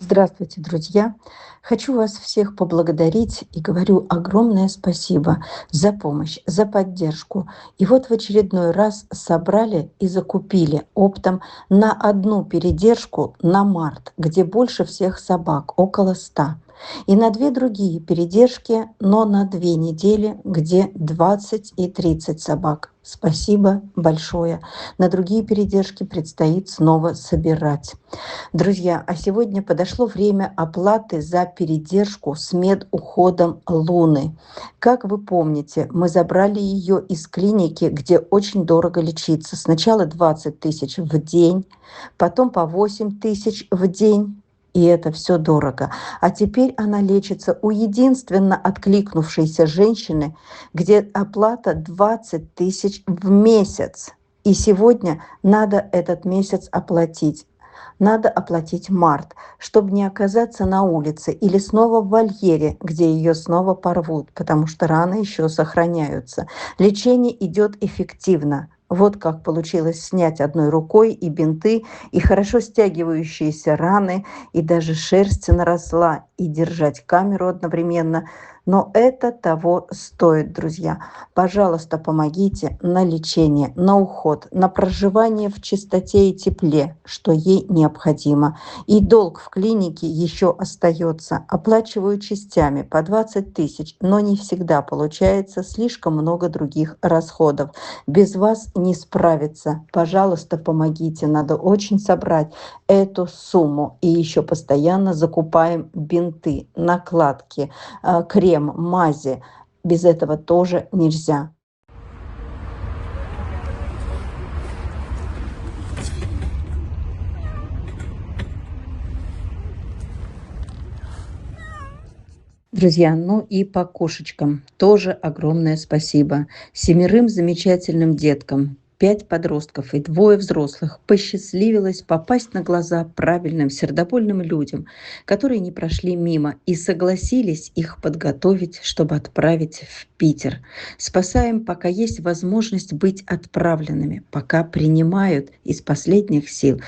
Здравствуйте, друзья! Хочу вас всех поблагодарить и говорю огромное спасибо за помощь, за поддержку. И вот в очередной раз собрали и закупили оптом на одну передержку на март, где больше всех собак, около 100. И на две другие передержки, но на 2 недели, где 20 и 30 собак. Спасибо большое. На другие передержки предстоит снова собирать. Друзья, а сегодня подошло время оплаты за передержку с медуходом Луны. Как вы помните, мы забрали ее из клиники, где очень дорого лечиться. Сначала 20 тысяч в день, потом по 8 тысяч в день. И это все дорого. А теперь она лечится у единственно откликнувшейся женщины, где оплата 20 тысяч в месяц. И сегодня надо этот месяц оплатить. Надо оплатить март, чтобы не оказаться на улице или снова в вольере, где ее снова порвут, потому что раны еще сохраняются. Лечение идет эффективно. Вот как получилось снять одной рукой и бинты, и хорошо стягивающиеся раны, и даже шерсть наросла, и держать камеру одновременно. Но это того стоит, друзья. Пожалуйста, помогите на лечение, на уход, на проживание в чистоте и тепле, что ей необходимо. И долг в клинике еще остается. Оплачиваю частями по 20 тысяч, но не всегда получается, слишком много других расходов. Без вас не справиться. Пожалуйста, помогите. Надо очень собрать эту сумму. И еще постоянно закупаем бинты, накладки, крем, мази. Без этого тоже нельзя. Друзья, ну и по кошечкам тоже огромное спасибо. 7 замечательным деткам, 5 подростков и 2 взрослых посчастливилось попасть на глаза правильным сердобольным людям, которые не прошли мимо и согласились их подготовить, чтобы отправить в Питер. Спасаем, пока есть возможность быть отправленными, пока принимают из последних сил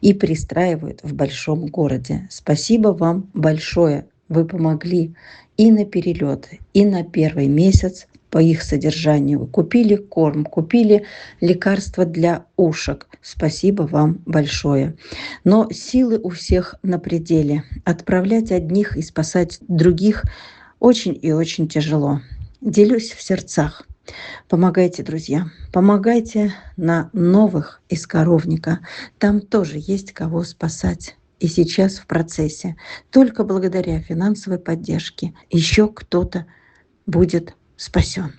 и пристраивают в большом городе. Спасибо вам большое. Вы помогли и на перелеты, и на первый месяц по их содержанию. Купили корм, купили лекарства для ушек. Спасибо вам большое. Но силы у всех на пределе. Отправлять одних и спасать других очень и очень тяжело. Делюсь в сердцах. Помогайте, друзья, помогайте на новых из коровника. Там тоже есть кого спасать. И сейчас в процессе. Только благодаря финансовой поддержке еще кто-то будет спасен.